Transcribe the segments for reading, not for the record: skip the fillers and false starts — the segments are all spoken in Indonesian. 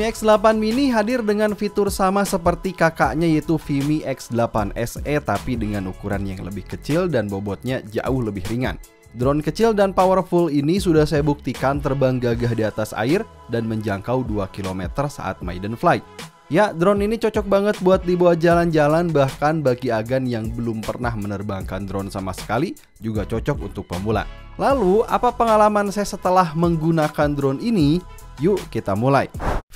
Vimy X8 Mini hadir dengan fitur sama seperti kakaknya yaitu Vimy X8 SE tapi dengan ukuran yang lebih kecil dan bobotnya jauh lebih ringan. Drone kecil dan powerful ini sudah saya buktikan terbang gagah di atas air dan menjangkau 2 km saat maiden flight. Ya, drone ini cocok banget buat dibawa jalan-jalan, bahkan bagi agan yang belum pernah menerbangkan drone sama sekali juga cocok untuk pemula. Lalu, apa pengalaman saya setelah menggunakan drone ini? Yuk kita mulai.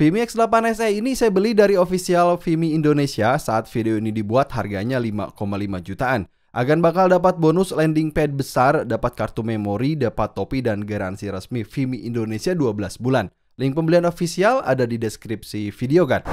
Vimy X8 SE ini saya beli dari official Vimy Indonesia. Saat video ini dibuat harganya 5,5 jutaan. Agan bakal dapat bonus landing pad besar, dapat kartu memori, dapat topi dan garansi resmi Vimy Indonesia 12 bulan. Link pembelian official ada di deskripsi video kan.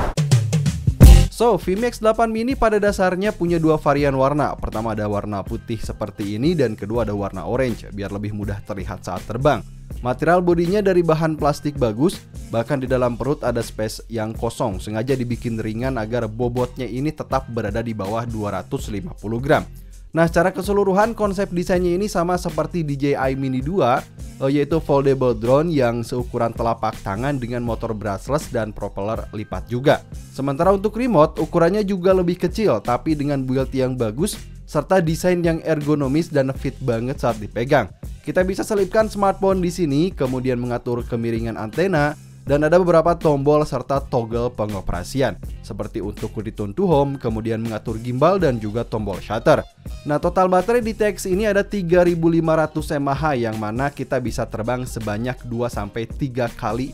So, Vimy X8 Mini pada dasarnya punya dua varian warna. Pertama ada warna putih seperti ini dan kedua ada warna orange biar lebih mudah terlihat saat terbang. Material bodinya dari bahan plastik bagus, bahkan di dalam perut ada space yang kosong, sengaja dibikin ringan agar bobotnya ini tetap berada di bawah 250 gram. Nah, secara keseluruhan konsep desainnya ini sama seperti DJI Mini 2, yaitu foldable drone yang seukuran telapak tangan dengan motor brushless dan propeller lipat juga. Sementara untuk remote, ukurannya juga lebih kecil tapi dengan build yang bagus serta desain yang ergonomis dan fit banget saat dipegang. Kita bisa selipkan smartphone di sini, kemudian mengatur kemiringan antena, dan ada beberapa tombol serta toggle pengoperasian seperti untuk return to home, kemudian mengatur gimbal dan juga tombol shutter. Nah, total baterai di TX ini ada 3500 mAh yang mana kita bisa terbang sebanyak 2-3 kali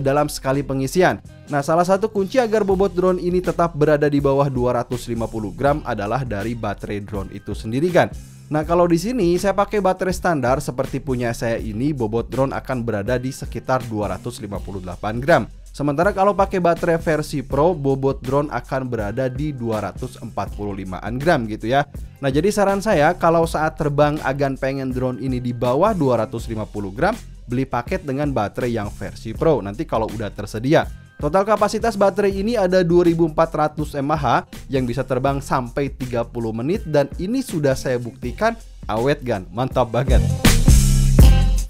dalam sekali pengisian. Nah, salah satu kunci agar bobot drone ini tetap berada di bawah 250 gram adalah dari baterai drone itu sendiri kan. Nah, kalau di sini saya pakai baterai standar seperti punya saya ini, bobot drone akan berada di sekitar 258 gram. Sementara kalau pakai baterai versi Pro, bobot drone akan berada di 245-an gram gitu ya. Nah, jadi saran saya kalau saat terbang agan pengen drone ini di bawah 250 gram, beli paket dengan baterai yang versi Pro nanti kalau udah tersedia. Total kapasitas baterai ini ada 2400 mAh yang bisa terbang sampai 30 menit dan ini sudah saya buktikan awet gan, mantap banget.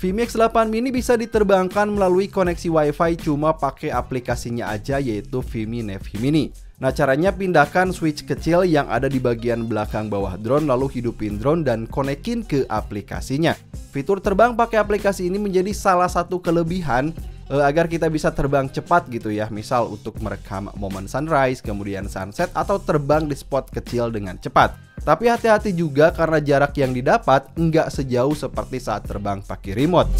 Vimy X8 Mini bisa diterbangkan melalui koneksi WiFi cuma pakai aplikasinya aja yaitu Vimy Navi Mini. Nah, caranya pindahkan switch kecil yang ada di bagian belakang bawah drone lalu hidupin drone dan konekin ke aplikasinya. Fitur terbang pakai aplikasi ini menjadi salah satu kelebihan agar kita bisa terbang cepat gitu ya. Misal untuk merekam momen sunrise, kemudian sunset atau terbang di spot kecil dengan cepat. Tapi hati-hati juga karena jarak yang didapat nggak sejauh seperti saat terbang pakai remote.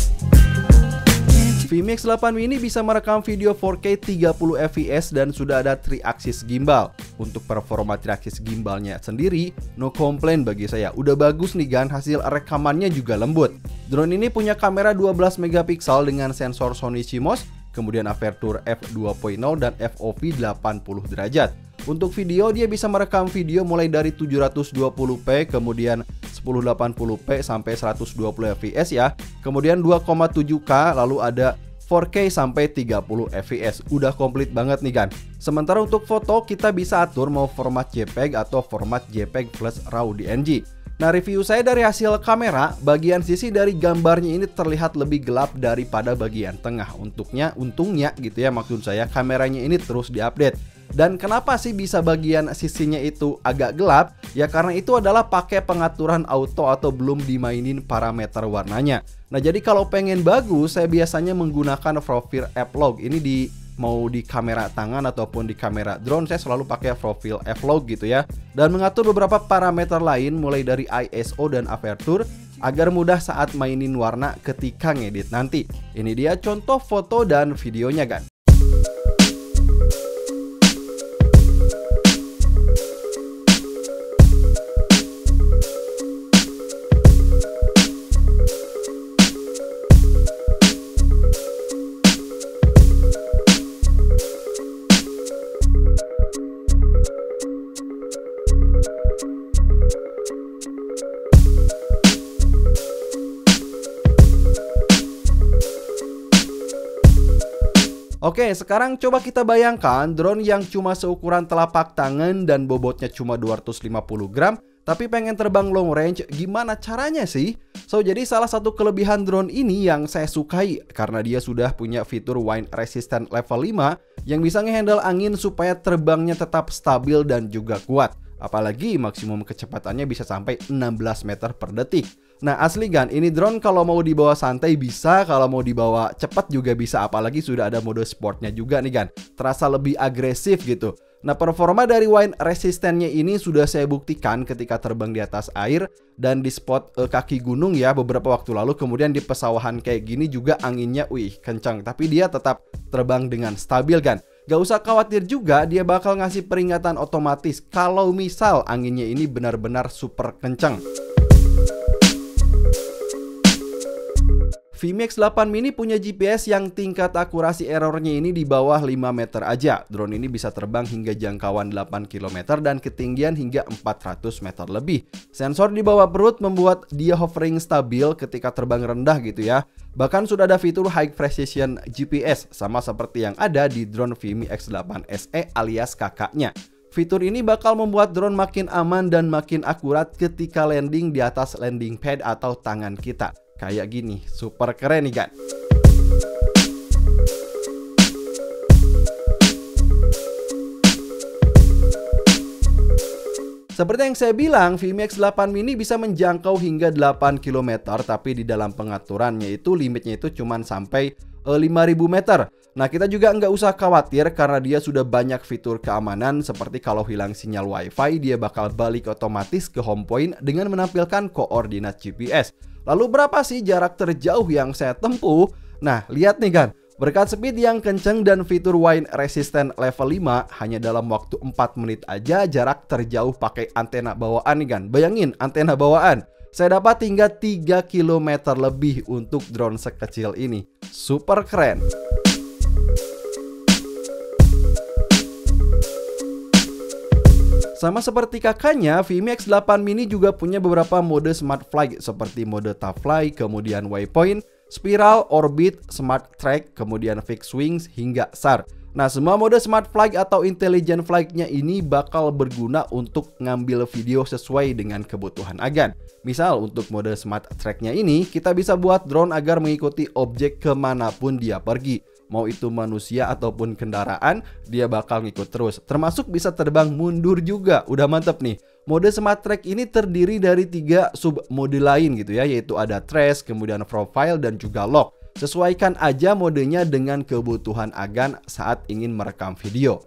Vimy X8 Mini bisa merekam video 4K 30 fps dan sudah ada 3-axis gimbal. Untuk performa 3-axis gimbalnya sendiri, no complaint bagi saya. Udah bagus nih kan, hasil rekamannya juga lembut. Drone ini punya kamera 12 megapiksel dengan sensor Sony CMOS, kemudian aperture f2.0 dan FOV 80 derajat. Untuk video dia bisa merekam video mulai dari 720p, kemudian 1080p sampai 120 fps ya. Kemudian 2,7K, lalu ada 4K sampai 30 fps. Udah komplit banget nih kan. Sementara untuk foto kita bisa atur mau format JPEG atau format JPEG plus RAW DNG. Nah, review saya dari hasil kamera, bagian sisi dari gambarnya ini terlihat lebih gelap daripada bagian tengah. Untungnya gitu ya, maksud saya kameranya ini terus diupdate. Dan kenapa sih bisa bagian sisinya itu agak gelap? Ya karena itu adalah pakai pengaturan auto atau belum dimainin parameter warnanya. Nah, jadi kalau pengen bagus, saya biasanya menggunakan profil F-Log. Ini mau di kamera tangan ataupun di kamera drone, saya selalu pakai profil F-Log gitu ya. Dan mengatur beberapa parameter lain mulai dari ISO dan aperture agar mudah saat mainin warna ketika ngedit nanti. Ini dia contoh foto dan videonya kan. Oke, sekarang coba kita bayangkan drone yang cuma seukuran telapak tangan dan bobotnya cuma 250 gram, tapi pengen terbang long range, gimana caranya sih? Jadi salah satu kelebihan drone ini yang saya sukai karena dia sudah punya fitur wind resistant level 5 yang bisa ngehandle angin supaya terbangnya tetap stabil dan juga kuat. Apalagi maksimum kecepatannya bisa sampai 16 meter per detik. Nah asli Gan, ini drone kalau mau dibawa santai bisa, kalau mau dibawa cepat juga bisa. Apalagi sudah ada mode sportnya juga nih Gan. Terasa lebih agresif gitu. Nah performa dari wind resistannya ini sudah saya buktikan ketika terbang di atas air dan di spot kaki gunung ya beberapa waktu lalu. Kemudian di pesawahan kayak gini juga anginnya kencang, tapi dia tetap terbang dengan stabil Gan. Gak usah khawatir juga, dia bakal ngasih peringatan otomatis kalau misal anginnya ini benar-benar super kencang. Vimi X8 Mini punya GPS yang tingkat akurasi errornya ini di bawah 5 meter aja. Drone ini bisa terbang hingga jangkauan 8 km dan ketinggian hingga 400 meter lebih. Sensor di bawah perut membuat dia hovering stabil ketika terbang rendah gitu ya. Bahkan sudah ada fitur High Precision GPS sama seperti yang ada di drone Vimi X8 SE alias kakaknya. Fitur ini bakal membuat drone makin aman dan makin akurat ketika landing di atas landing pad atau tangan kita. Kayak gini, super keren nih kan. Seperti yang saya bilang, Vimi X8 Mini bisa menjangkau hingga 8 km, tapi di dalam pengaturannya itu limitnya itu cuma sampai 5.000 meter. Nah kita juga nggak usah khawatir karena dia sudah banyak fitur keamanan seperti kalau hilang sinyal wifi dia bakal balik otomatis ke home point dengan menampilkan koordinat GPS. Lalu berapa sih jarak terjauh yang saya tempuh? Nah lihat nih kan, berkat speed yang kenceng dan fitur wind resistant level 5, hanya dalam waktu 4 menit aja jarak terjauh pakai antena bawaan nih kan. Bayangin antena bawaan, saya dapat hingga 3 km lebih untuk drone sekecil ini. Super keren. Sama seperti kakaknya, Vimi X8 Mini juga punya beberapa mode smart flight seperti mode top fly, kemudian waypoint, spiral, orbit, smart track, kemudian fixed wings, hingga SAR. Nah semua mode smart flight atau intelligent flight-nya ini bakal berguna untuk ngambil video sesuai dengan kebutuhan agan. Misal untuk mode smart track-nya ini kita bisa buat drone agar mengikuti objek kemanapun dia pergi. Mau itu manusia ataupun kendaraan, dia bakal ngikut terus. Termasuk bisa terbang mundur juga. Udah mantep nih. Mode smart track ini terdiri dari 3 sub mode lain gitu ya, yaitu ada trace, kemudian profile, dan juga lock. Sesuaikan aja modenya dengan kebutuhan agan saat ingin merekam video.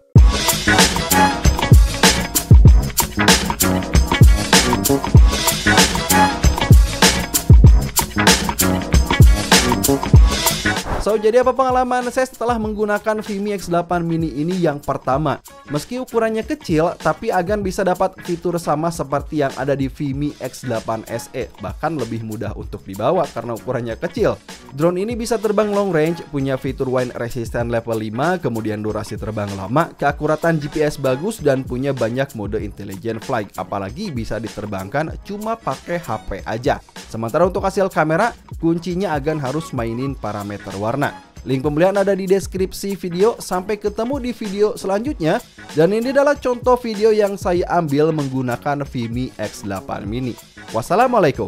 Jadi apa pengalaman saya setelah menggunakan Vimi X8 Mini ini? Yang pertama, meski ukurannya kecil, tapi agan bisa dapat fitur sama seperti yang ada di Vimi X8 SE. Bahkan lebih mudah untuk dibawa karena ukurannya kecil. Drone ini bisa terbang long range, punya fitur wind resistant level 5, kemudian durasi terbang lama, keakuratan GPS bagus, dan punya banyak mode intelligent flight. Apalagi bisa diterbangkan cuma pakai HP aja. Sementara untuk hasil kamera, kuncinya agan harus mainin parameter warna. Link pembelian ada di deskripsi video. Sampai ketemu di video selanjutnya. Dan ini adalah contoh video yang saya ambil menggunakan Vimi X8 Mini. Wassalamualaikum.